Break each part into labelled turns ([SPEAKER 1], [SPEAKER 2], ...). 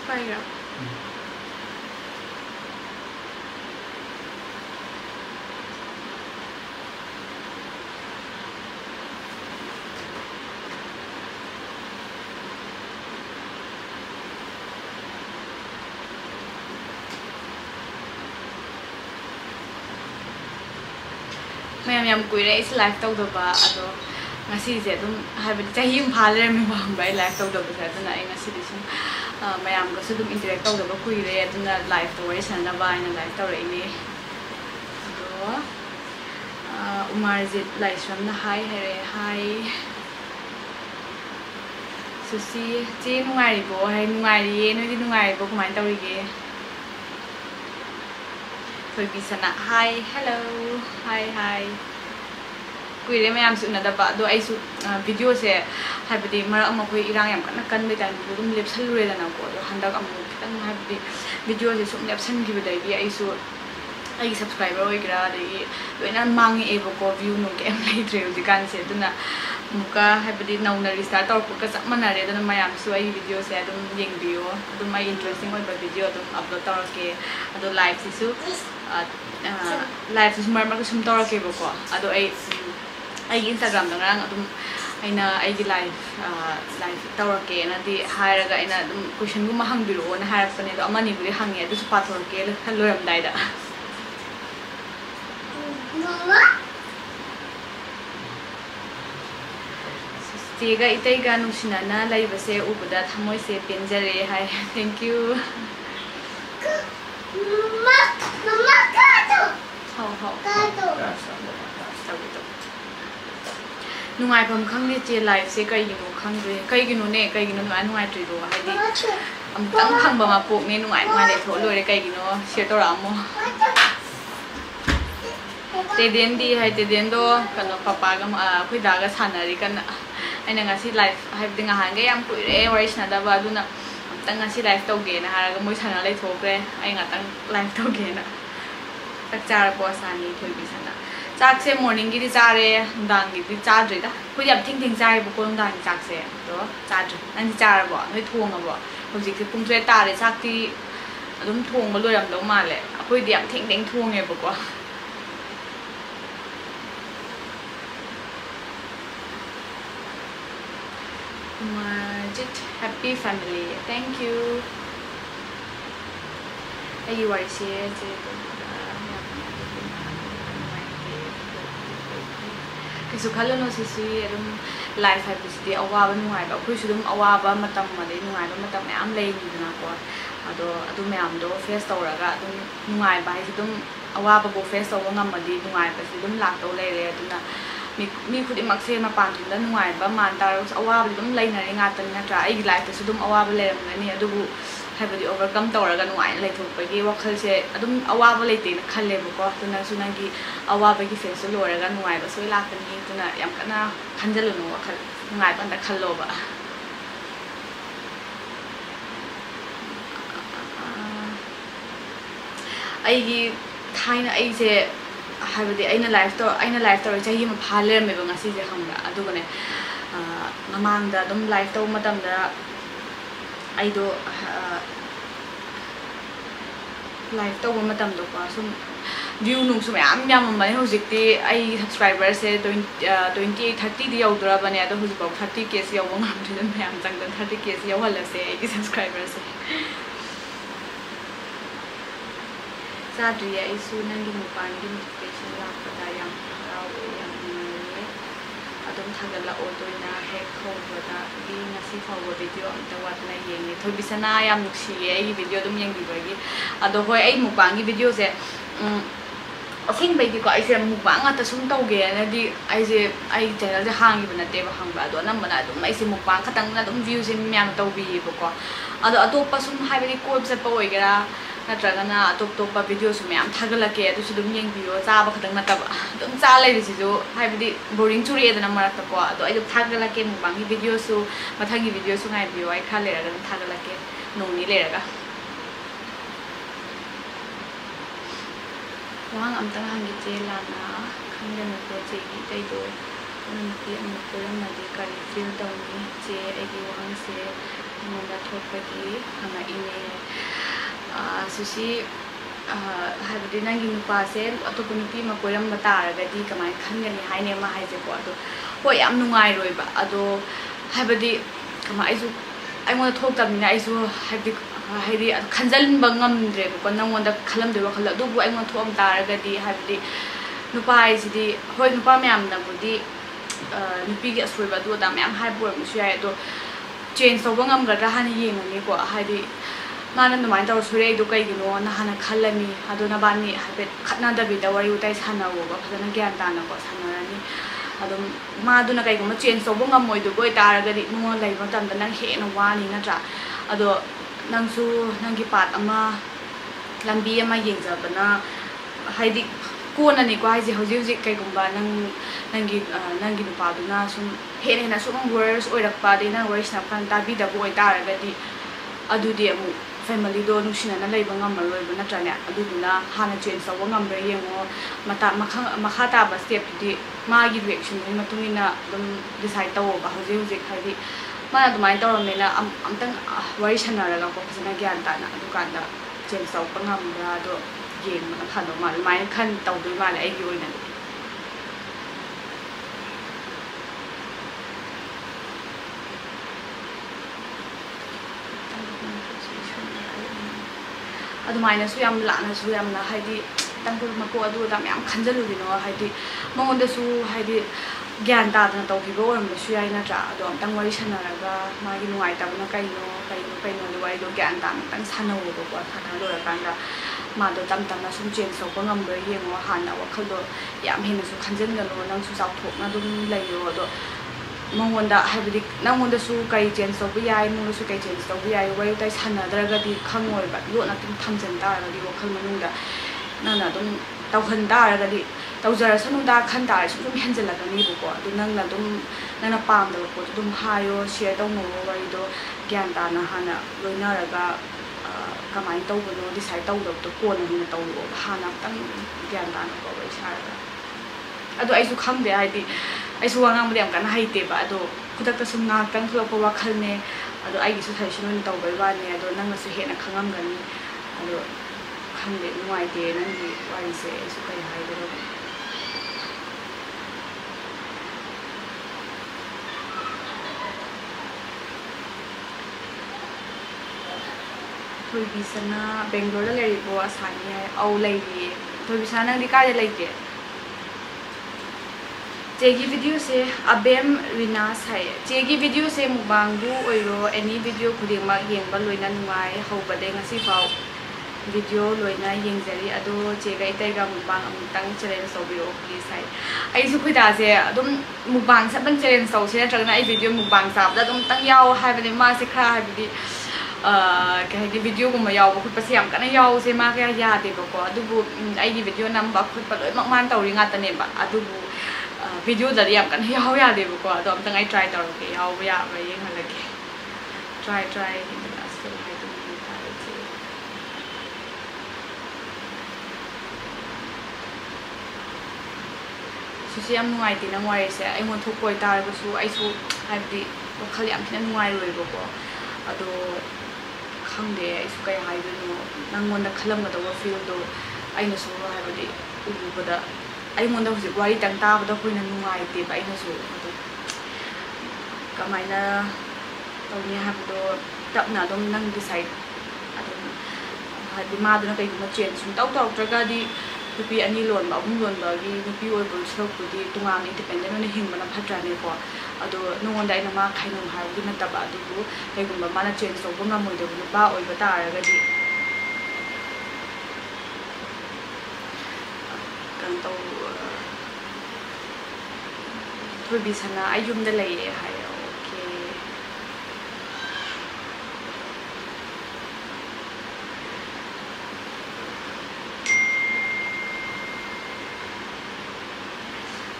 [SPEAKER 1] Kaya. Mayam kuire is live tawdaba ado ngasi je dum habit chahi phale me bang bai live tawdaba sa duna ai ngasi disum mayam ga su dum interact tawdaba kuire aduna live to wari sana ba ina live tawre ini ado Umarjit Laisram na hi Susi che nungai bo hai nungai ye noi di nungai bo kumai tawrige Thôi Bisana hi hello hi kuire mayam su na da ba do ai su video se habidi mara ma khoi irang yam kan be tan dum lep sal re da na ko do handak am kitang habidi video se sum lep san gi be dai bi ai su ai subscriber oi gra dai loina mang e bo ko view no ke am lai tre di kan se duna muka habidi now na restart tor ko ka sak mana re dana mayam su ai video se dum yeng bio dum mai interesting oi ba video dum upload tor ke ado live si su live su mar ma sum tor ke bo ko ado ai Instagram da ngarang adum aina aigi live tower ke na di hairaga aina adum question guma hangbiro na harapane do amani buri hangi adu su pathor ke loram dai da mama Tiga itai ga nungsinana laiba se ubada thamoi se penjare hai thank you mama kato kato nungai pham khangde che live se kai gino khangde kai gino ne kai gino nungai tri do hai di am tang phang ba ma pok ne nungai le tho loi kai gino share to ra mo te den di hai te den do kano papa ga khoi da ga sanari kan aina ngasi live hai dinga han ga yam kuire wari sna da ba duna tang ngasi live to ge na har ga moi sana lai thokre ai nga tang live to ge na tak char ko sani thoi bi sana chak se morning gi di chare dang gi di cha dre da ko yam thing chai bu ko dang chak se do cha dre nan di char bo noi thong ga bo hojik ki pung tre ta re chak ti adum thong ba loram do ma le akoi di yam thing thong e bo ko Majid happy family thank you ayi wari se je kisu khalo no sisi adum life hai bisdi awaba nungai ba khoi su dum awaba matam ma dei nungai ba matam am lei ni na ko adu mayam do face tawraga adum nungai ba hi dum awaba bo face taw ngam ma di nungai ba si dum lak taw lei re aduna mi khudi mak se ma pan tin da nungai ba man tar awaba dum lei na ri nga tan na tra ai life su dum awaba le ram ni adu bu habidi overcome tawraga nungai lai thok pa gi wakhal se adum awaba lei te na khalle bu ko tuna suna gi awaba gi face lo raga nungai ba soi lak ni tuna yam kana khanjal no wakhal nungai ban da khallo ba ai gi thaina ai se habidi aina live to chahi ma phale me ba ngasi je khambra adu ne mamang da dum live to matam da ai do live to matam do pa sum view nung sum yam ma hojik ti ai subscriber se 20 30 di yaudra bane ado hojik ba 30k se yaw ngam thun yam chang dan 30k se yaw hala se ai subscriber se Sadria isu nangi mupan gi notification la pada yang raw yang ni adum thagala otoina hack khobada gi ngasi fawo video amta wat na yeng ni thoi bisana yam nuksi ai video dum yeng bibagi ado hoi ai mupan gi video se asing bai gi ko ai se mupan ata sum tau ge na di ai je ai channel je hang gi bana te ba hang ba do nam bana dum ai se mupan khatang na dum view se myam tau bi bo ko ado atopa sum hai bari ko se pa oi gera natragana atop video su myam thagalake adu su dum yeng biyo cha ba khatang na ta ba dum cha lai ri ju hai bidi boring churi edana marak ta ko ado ai thagalake mu bangi video su mathangi video su ngai biyo ai khale ra dum thagalake no ni le raga wang am tang hangi che la na khangden ko che gi tai do ꯅꯨꯄꯤ ꯑꯃ ꯀꯣꯏꯔꯝꯃꯗꯤ ꯀꯔꯤ feel ꯇꯧꯅꯤ ꯆꯦ ꯑꯩꯒꯤ ꯋꯥꯍꯪꯁꯦ ꯑꯩꯉꯣꯟꯗ ꯊꯣꯛꯄꯒꯤ ꯍꯪꯉꯛꯏꯅꯦ sushi ꯍꯥꯏꯕꯗꯤ ꯅꯪꯒꯤ ꯅꯨꯄꯥꯁꯦ ꯑꯇꯣꯞꯄ ꯅꯨꯄꯤ ꯑꯃ ꯀꯣꯏꯔꯝꯕ ꯇꯥꯔꯒꯗꯤ ꯀꯃꯥꯏꯅ ꯈꯟꯒꯅꯤ ꯍꯥꯏꯅ ꯑꯃ ꯍꯥꯏꯁꯦꯀꯣ ꯑꯗꯣ ꯍꯣꯏ ꯌꯥꯝ ꯅꯨꯡꯉꯥꯏꯔꯣꯏꯕ ꯑꯗꯣ ꯍꯥꯏꯕꯗꯤ ꯑꯩꯁꯨ ꯑꯩꯉꯣꯟꯗ ꯊꯣꯛꯇꯕꯅꯤ나 ꯑꯩꯁꯨ ꯍꯥꯏꯗꯤ ꯈꯟꯖꯟꯕ ꯉꯝꯗ꯭ꯔꯦꯕꯀꯣ ꯅꯪꯉꯣꯟꯗ ꯈꯜꯂꯝꯗꯣꯏ ꯋꯥꯈꯜ ꯑꯗꯨꯕꯨ ꯑꯩꯉꯣꯟꯗ ꯊꯣꯛꯑꯝ ꯇꯥꯔꯒꯗꯤ ꯍꯥꯏꯕꯗꯤ नुपा हाइसिदी होय नुपा म्यामनाबुदी नुपीगी असोइबा अदु अदा म्याम हाइबो ओरमसु याय अदो चेंज तौबा ngamगद्रा हानि येंगनिको हाइदी माना दुमाइन तौर सुरे इदु कैगिनो ना हाना खल्लनी अदो नबानी हाइबेट खतनादबिदा वरि उताइ सानावोबा फजना ग्यान तानाको सानरानी अदो मादुना कैगुमा चेंज तौबा ngammoiदुबो इतारगदि नुवा लैबा मतमदा नंग हेना वानी नत्रा अदो नंगसु नंगी पाट अमा लंबी अमा येंगजबना हाइदी कोननिको हाइजे हौजी हौजी कैगुम्बा नंगी नुपादुना सुम हेना सुम वर्स ओइरक्पा देना वर्स ना फन ताबिदबो ओइतारगदि अदुदि अमु फैमिली दो नुसिना लैबा ngammaroi नत्राने अदुदुना हाना चेंज तौबा ngambre येंगो मता मखा ताबा स्टेप दि मागी रिएक्शन नि मतुंगिना दम डिसाइड तौबा हौजी हौजी हाइदी माना दुमाइन तौरमेना अमतंग वरि सनारगा को फजना ग्यान ताना अदुकांदा चेंज तौबा ngamra दो येंगना खानो माल माइन खन तौदुइ माल आइगी ओइना अदुमाइनसु याम लानसु यामना हाइदी तंगु मको अदु दम याम खंजलुगिनो हाइदी मंगोंदसु हाइदी ग्यान तादना तौखिबो ओरमसु याय नत्रा अदो अमतंग वरि सनारगा मागी नुआइताबना कैनो दु वाइदो ग्यान ताना तंग सानवोबो को थाना लोरकांदा मादो तम तमना सुम चेंज तौबा ngambre येंगो हाना वखलदो याम हेनसु खंजनगनो नंगसु चावथोकना दुम लैयो अदो मंगोंदा हाइबदि नंगोंदसु कै चेंज तौबा याय मंगोंदसु कै चेंज तौबा याय वै उताइ सानद्रगदि खंगोइबा लोना तुम थमजन तारगदि वखल मनुंगदा नंना दुम तौहन तारगदि तौजरसनुदा खन तारसु दुम हेंजलगनिबको अदु नंना पामदबो पोत दुम हायो शेयर तौनो वरिदो ग्यान ताना हाना लोइनारगा कमाइन तौबनो डिसाइड तौदबतो कोन हिना तौलो हाना तंग ग्यान ताना को वै सारगा अदो आइसु खंगदे हाइदी आइसु वांगामदे याम काना हाइतेबा अदो खुदक्ता सुम नाक्तंग थुलपो वाखलने अदो आइगिसु थाइसिनो नि तौबै वाने अदो नंगसु हेना खंगमगनी अदो खंगदे नुवाइते नंगी वारिसे आइसु कै हाइदरो थोइबिसना बेंगलोर लेरिबो आसानी है औ लैरी थोइबिसना नंदी काय लैते चेगी वीडियो से अबेम रिनास है चेगी वीडियो से मुबांगबु ओइरो एनी वीडियो खुदिमा येंबा लोइना नुवाय हौबदे ngasi फाव वीडियो लोइना येंगजरी अदो चेगा इतैगा मुबांग अमुतंग चैलेंज तौबिरो प्लीज है आइसु खुदा से अदुम मुबांग सबन चैलेंज तौसे नत्रगना आई वीडियो मुबांग साबदा अदुम तंग याव हाइबने मा से खरा हाइबदि कहीं वीडियो गुम याव खुद याम कना याव से मा क्या यादेबको अदुबु आइगी वीडियो नंबा खुद लोइ मकमान तौरि ngataनेबा अदुबु वीडियो दरी याम कना याव यादेबको अदो अमतंग आई ट्राई तौरके याव याबा येंगलगे ट्राई हिंदनास्ते हाइदु थारेचे सुसी याम नुआइते नंग वारिसे आइमोन थोकोइ तारगसु आइसु हाइबदि वखल याम थिना नुआइरोइबको अदो खंगदे आइसु कै हाइदुनो नंगोंदा खलमगदव फीलदो आइनसु हाइबदि उबुबदा आइमोंदा हुजि वारि तंग ताबदा होइना नुआइते आइनसु अदो कमाइना तौनि हाबदो तपना दम नंग डिसाइड अदो हाइबदि मादुना कैगुमा चेंज सुम तौत्रगदि नुपी अनि लोनबा अहुम लोनबागी नुपी ओइबो सरकुदि तुंगाम इंडिपेंडेंट ओने हिंगबना फट्रानेको अदो नोंगोंदा आइना मा खाइनो हाइबदि नतबा अदुबु कैगुमा माना चेंज तौबा ngammoiदबु नुपा ओइबा तारगदि कन तौ थोइबिसना आई युमदा लैये हाय ओके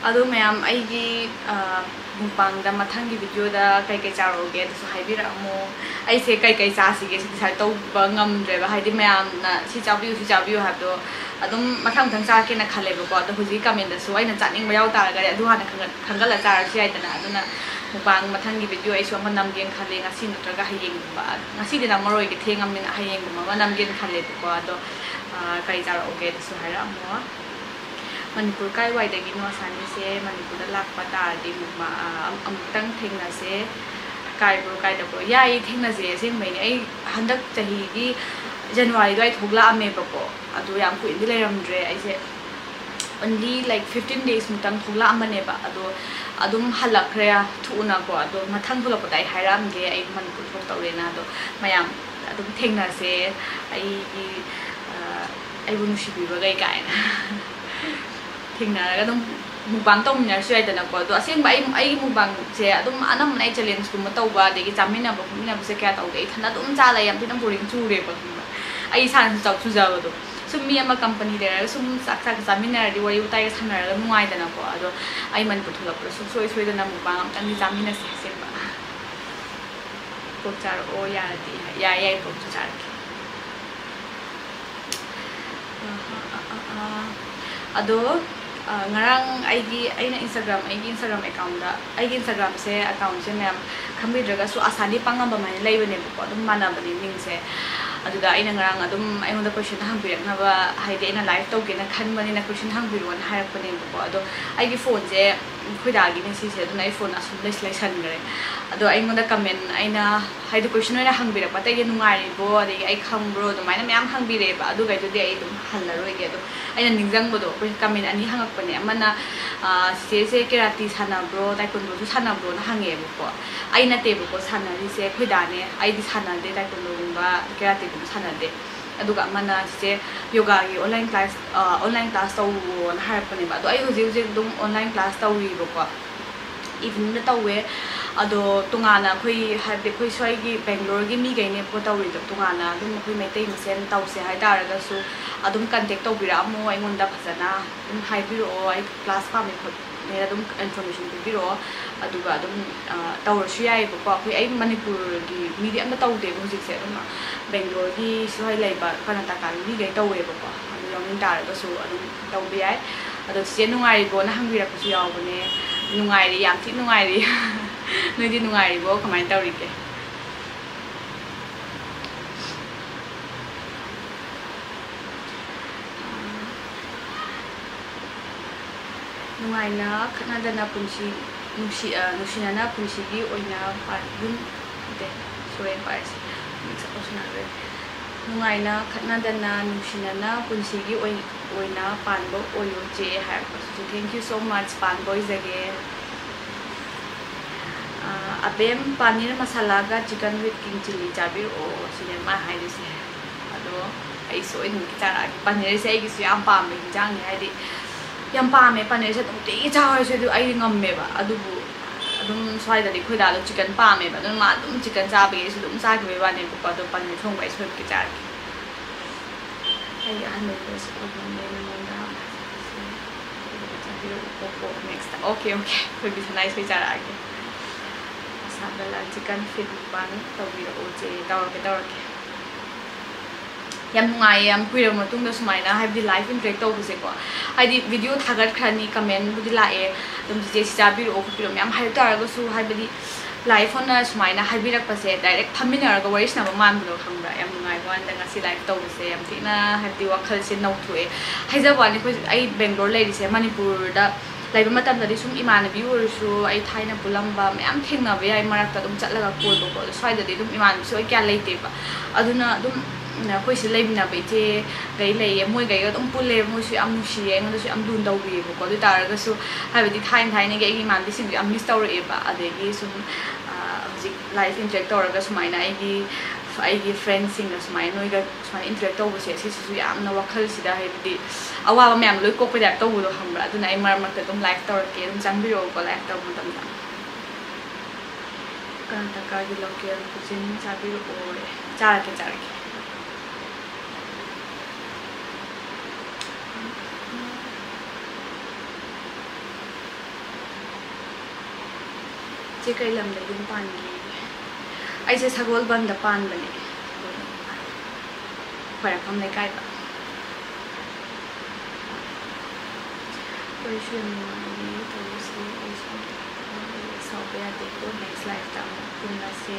[SPEAKER 1] अदो मैम आइगी ꯃꯨꯛꯕꯥꯡꯗ ꯃꯊꯪꯒꯤ ꯚꯤꯗꯤꯑꯣꯗ ꯀꯩꯀꯩ ꯆꯥꯔꯛꯑꯣꯒꯦ ꯑꯗꯨꯁꯨ ꯍꯥꯏꯕꯤꯔꯛꯑꯝꯃꯣ ꯑꯩꯁꯦ ꯀꯩꯀꯩ ꯆꯥꯁꯤꯒꯦ ꯗꯤꯁꯥꯏꯗ ꯇꯧꯕ ꯉꯝꯗ꯭ꯔꯦꯕ ꯍꯥꯏꯗꯤ ꯃꯌꯥꯝꯅ ꯁꯤ ꯆꯥꯕꯤꯌꯨ ꯍꯥꯏꯕꯗꯣ ꯑꯗꯨꯝ ꯃꯊꯪ ꯃꯊꯪ ꯆꯥꯔꯛꯀꯦꯅ ꯈꯜꯂꯦꯕꯀꯣ ꯑꯗꯣ ꯍꯧꯖꯤꯛ ꯀꯃꯦꯟꯗꯁꯨ ꯑꯩꯅ ꯆꯥꯅꯤꯡꯕ ꯌꯥꯎ ꯇꯥꯔꯒꯗꯤ ꯑꯗꯨ ꯍꯥꯟꯅ ꯈꯪꯒꯠꯂ ꯆꯥꯔꯁꯨ ꯌꯥꯏꯗꯅ ꯑꯗꯨꯅ ꯃꯨꯛꯕꯥꯡ ꯃꯊꯪꯒꯤ ꯚꯤꯗꯤꯑꯣ ꯑꯩꯁꯨ ꯑꯃ ꯅꯝꯒꯦꯅ ꯈꯜꯂꯦ ꯉꯁꯤ ꯅꯠꯇ꯭ꯔꯒ ꯍꯌꯦꯡꯒꯨꯝꯕ ꯉꯁꯤꯗꯤ ꯅꯝꯃꯔꯣꯏꯒꯦ ꯊꯦꯡꯉꯝꯅꯤꯅ ꯍꯌꯦꯡꯒꯨꯝꯕ ꯑꯃ ꯅꯝꯒꯦꯅ ꯈꯜꯂꯦꯕꯀꯣ ꯑꯗꯣ ꯀꯔꯤ ꯆꯥꯔꯛꯑꯣꯒꯦ ꯑꯗꯨꯁꯨ ꯍꯥꯏꯔꯛꯑꯝꯃꯣ ꯃꯅꯤꯄꯨꯔ ꯀꯥꯏꯋꯥꯏꯗꯒꯤꯅꯣ ꯑꯁꯥꯅꯤꯁꯦ ꯃꯅꯤꯄꯨꯔꯗ ꯂꯥꯛꯄ ꯇꯥꯔꯗꯤ ꯑꯃꯨꯛꯇꯪ ꯊꯦꯡꯅꯁꯦ ꯀꯥꯏꯕ꯭ꯔꯣ ꯀꯥꯏꯗꯕ꯭ꯔꯣ ꯌꯥꯏ ꯊꯦꯡꯅꯁꯦ ꯑꯁꯦꯡꯕꯩꯅꯦ ꯑꯩ ꯍꯟꯗꯛ ꯆꯍꯤꯒꯤ ꯖꯅꯋꯥꯔꯤ ꯑꯗꯨꯋꯥꯏ ꯊꯣꯛꯂꯛꯑꯝꯃꯦꯕꯀꯣ ꯑꯗꯣ ꯌꯥꯝ ꯀꯨꯏꯅꯗꯤ ꯂꯩꯔꯝꯗ꯭ꯔꯦ ꯑꯩꯁꯦ only like 15 days ꯃꯨꯛꯇꯪ ꯊꯣꯛꯂꯛꯑꯝꯕꯅꯦꯕ ꯑꯗꯣ ꯑꯗꯨꯝ ꯍꯜꯂꯛꯈ꯭ꯔꯦ ꯊꯨꯅꯀꯣ ꯑꯗꯣ ꯃꯊꯪ ꯊꯣꯛꯂꯛꯄꯗ ꯑꯩ ꯍꯥꯏꯔꯛꯑꯝꯒꯦ ꯑꯩ ꯃꯅꯤꯄꯨꯔ ꯊꯣꯛꯇꯧꯔꯦꯅ ꯑꯗꯣ ꯃꯌꯥꯝ ꯑꯗꯨꯝ ꯊꯦꯡꯅꯁꯦ ꯑꯩꯒꯤ ꯑꯩꯕꯨ ꯅꯨꯡꯁꯤꯕꯤꯕꯒꯩ ꯀꯥꯏꯅ ꯊꯦꯡꯅꯔꯒ ꯑꯗꯨꯝ ꯃꯨꯛꯕꯥꯡ ꯇꯧꯃꯤꯟꯅꯔꯁꯨ ꯌꯥꯏꯗꯅꯀꯣ ꯑꯗꯣ ꯑꯁꯦꯡꯕ ꯑꯩꯒꯤ ꯃꯨꯛꯕꯥꯡꯁꯦ ꯑꯗꯨꯝ ꯑꯅꯝꯕꯅ ꯑꯩ ꯆꯦꯂꯦꯟꯖꯀꯨꯝꯕ ꯇꯧꯕ ꯑꯗꯒꯤ ꯆꯥꯃꯤꯟꯅꯕ ꯈꯣꯠꯃꯤꯟꯅꯕꯁꯦ ꯀꯌꯥ ꯇꯧꯗꯦ ꯑꯩ ꯏꯊꯟꯗ ꯑꯗꯨꯝ ꯆꯥ ꯂꯩ ꯌꯥꯝ ꯊꯤꯅ ꯕꯣꯔꯤꯡ ꯆꯨꯔꯦꯕ ꯈꯪꯕ ꯑꯩ ꯏꯁꯥꯅꯁꯨ ꯆꯨꯖꯕꯗꯣ ꯁꯨꯝ ꯃꯤ ꯑꯃ ꯀꯝꯄꯅꯤ ꯂꯩꯔꯒ ꯁꯨꯝ ꯆꯥꯛ ꯆꯥꯃꯤꯟꯅꯔꯗꯤ ꯋꯥꯔꯤ ꯋꯥꯇꯥꯏꯒ ꯁꯥꯟꯅꯔꯒ ꯅꯨꯡꯉꯥꯏꯗꯅꯀꯣ ꯑꯗꯣ ꯑꯩ ꯃꯅꯤꯄꯨꯔ ꯊꯣꯛꯂꯛꯄꯗ ꯁꯨꯡꯁꯣꯏ ꯁꯣꯏꯗꯅ ꯃꯨꯛꯕꯥꯡ ꯑꯝꯇꯪꯗꯤ ꯆꯥꯃꯤꯟꯅꯁꯦ ꯑꯁꯦꯡꯕ ꯄꯣꯛ ꯆꯥꯔꯛꯑꯣ ꯌꯥꯔꯗꯤ ꯌꯥꯏ ꯄꯣꯛꯁꯨ ꯆꯥꯔꯛꯀꯦ ꯑꯗꯣ ngarang aina Instagram Instagram account se ma'am khambidraga su asani pangamba mai leibane ko adum manabani mingse aduda aina ngarang adum aina question hangbiraknaba haide aina live tawgena khanbani na question hangbiron harakpane ko ado aigi phone je khuidagi ni si se aduna ai phone asum lesan gare ado aina comment aina haide question aina hangbirak patai nungai bo adi ai khambro dumaina ma'am hangbire ba adu gai dudi ai dum hallaroi ge ado aina ningjang bodo comment ani hangakpane amana se kerati sanabro taekwondo su sanabro na hange ko aina te ko sanari se khuidane ai di sanade taekwondo gumba kerati gum sanade aduga amana se yoga gi online class taw na harapane ba do ai hoji dum online class tawi ko even na tawe ado tungana khoi habe khoi swai gi Bangalore gi mi gai ne po tawi do tungana dum khoi maitai misen tawse hai taraga su adum contact tawbira mo aingonda phasana dum haibiro ai class pa me khot ne adum information biro aduga adum tawrsu yai ko khoi ai Manipur gi media am tawde hoji se adum Bangalore gi swai laiba Karnataka gi gai tawe ko adu yong taraga su adum tawbi ai ado se nungai bo na hangbira ko su yaw bane nungai ri yam thi nungai ri noi di nungai ri bo kamai tawri ke nungaina khanadana punchi nusinana punchi gi oina parun de soe pais mixaposnare nungaina khanadana nusinana punchi gi oina panbo oyo je have so thank you so much pan boys again abem paneer masala ga chicken with king chili jabir o cinema haidise ado ai so in ki tara paneer se ai gi su yam pam me jang ni haidi yam pame paneer se tum ti chaw se du ai ngamme ba adubu adum swai da di khoida lo chicken pame ba dum ma dum chicken cha be se dum sa gi ba ne ko do paneer thong bai so ki char ai an me se ko ne ne monda next okay could be nice we char age sabala chicken feed pan tawira oje tawrake yam ngai yam kuira matung da sumaina haibdi live interact tawbuse ko haidi video thagat khani comment budi lae dum je sijabir o kupiro yam hai taraga su haibdi live on sumaina haibirak pase direct thaminara ga wari snaba man bulo khambra yam ngai wan da ngasi live tawbuse yam tina haibdi wakhal se nauthue haijawani ko ai Bangalore lady se Manipur da laiba matam da sum imanabi ursu ai thaina pulamba mayam thengna be ai marakta dum chatlaga koi ko swai da dum iman so kya leite ba aduna dum koi se leibina be te gai lei moi gai dum pulle moi su am nusi ai ngoda su am dun daw bi ko du taraga su habidi thaina ge iman bi sim am miss tawre ba adegi sum hojik live interact tawraga sumaina aigi friends sing na sumai noi ga sumai interact tawbu se su yamna wakhal sida habidi awa mayam loi ko peda tawu do hambra aduna ai mar makta dum live tawrake dum changbiro ko live taw mutam da Karnataka gi local cuisine chabiro o charake चे कई लमदे yum पानगी ऐसे सगोलबंद पानबने फरकम लेकाय बा next lifetime punna se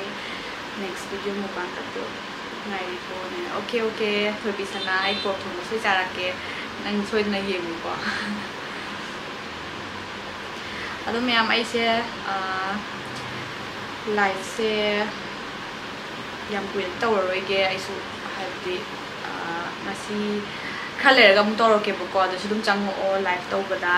[SPEAKER 1] next video mukbang tabdo ngai ko ne okay thobi sana ai po thum soi charake nang soi na yemu ko ado myam ai se live se yam kuin tawroi ge ai su habdi masi khaler ga mu tawro ke ko ado su dum chang o live tawbada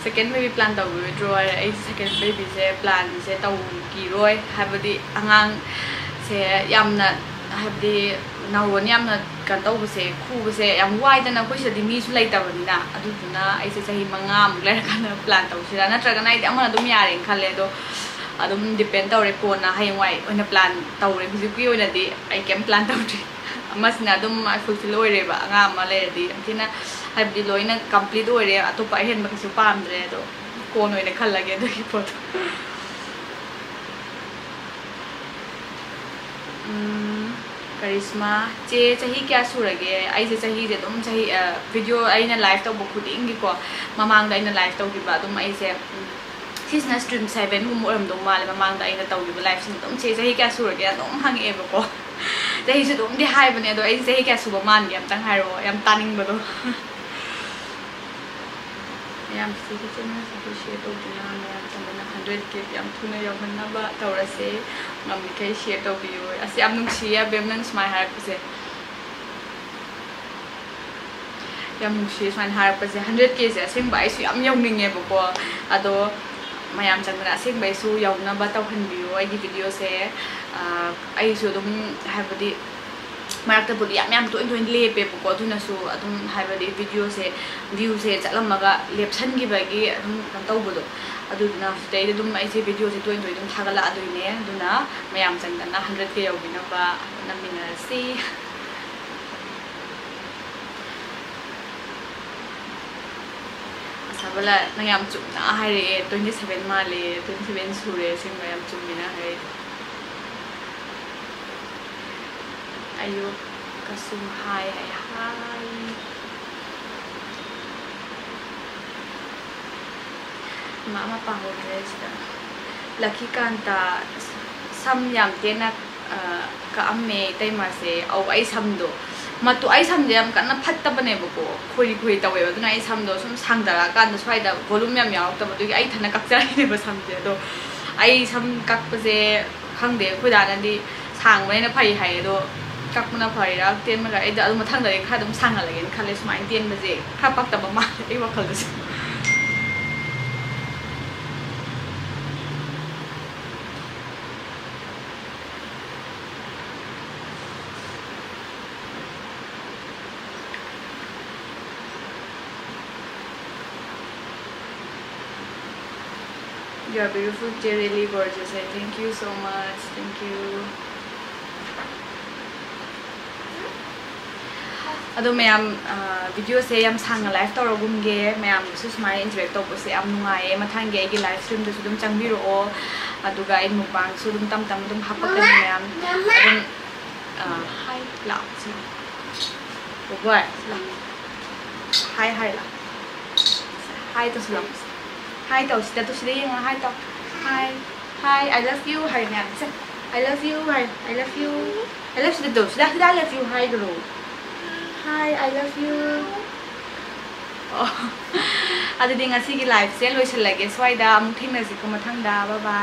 [SPEAKER 1] second baby plan tau withdraw ai second baby se plan se tau ki roi habdi angang se yamna habdi nawon yamna kan tau se khu se yam wai dana koi se di mi su lai ta banina adu duna ai se sahi manga muk lai kana plan tau sira na traga nai amana dum yare khalle do adum depend tau re ko na hai wai oina plan tau re bisu ki oina di ai kem plan tau tri amasina dum fulfill oi re ba anga ma le di tina habdi loina complete oi re atopa hen ba kisu pam dre do ko noina khallage do ki pot karisma che chahi kya surage ai se chahi de dum chahi video aina live tau bu khuding gi ko mamang da aina live tau gi ba dum ai se sisna stream 7 gum oram dum male mamang da aina tau gi live sin dum che chahi kya surage dum hang e ba ko chahi su dum di hai bane do ai chahi kya su ba man gi am tang hai ro yam taning ba do yam si ki chena sa share to dina yam chana 100k yam thuna yaw man na ba tawra se ngam ni kai share to bi yo asi am nung si ya bem nang smile har ko se yam nung si smile har ko se 100k se asing ba isu yam yaw ning e ba ko ado mayam chana asing ba isu yaw na ba taw han bi yo ai gi video se ai su dum habdi marakta budi yam toin lepe ko thuna su adum habdi video se view se chalamaga lepsan gi bagi adum kan tawbudo aduna stay dum ai se video se toin dum thagala aduine aduna mayam changana 100k yawbina ba namina si asabala nayam chumna haire 27 male 27 sure sing mayam chumina hai ayo kasum hai mama paho dress da lucky kanta sam yam tena ka amme tai ma se au ai sam do matu ai sam jam kana phatta bane bako khoi tawe ba duna ai sam do sum sangdara kan da swai da volume yam yaw ta ba du ai thana kakcha ne ba sam je do ai sam kak pa je khang de khoi da na di sang ba na phai hai do kak na phai ra ten ma ga ai da adu mathang da kha dum sang la gen khale smai ten ba je kha pak ta ba ma ai wa khal da You are beautiful, you're really gorgeous. Thank you so much. Thank you. Ado mayam video se yam sang live tawro gumge mayam su smai interact to se am nungai mathang ge gi live stream de su dum changbiro o aduga in mukbang su dum tam dum hapakan mayam adum hi la si boy la hi la hi to su hi to sida to sida yang hi to hi I love you hi mayam I love you hi I love you sida to sida I love you hi gro hi I love you oh adi ding asi gi live se loi sel lage swai da am thing na si ko mathang da bye bye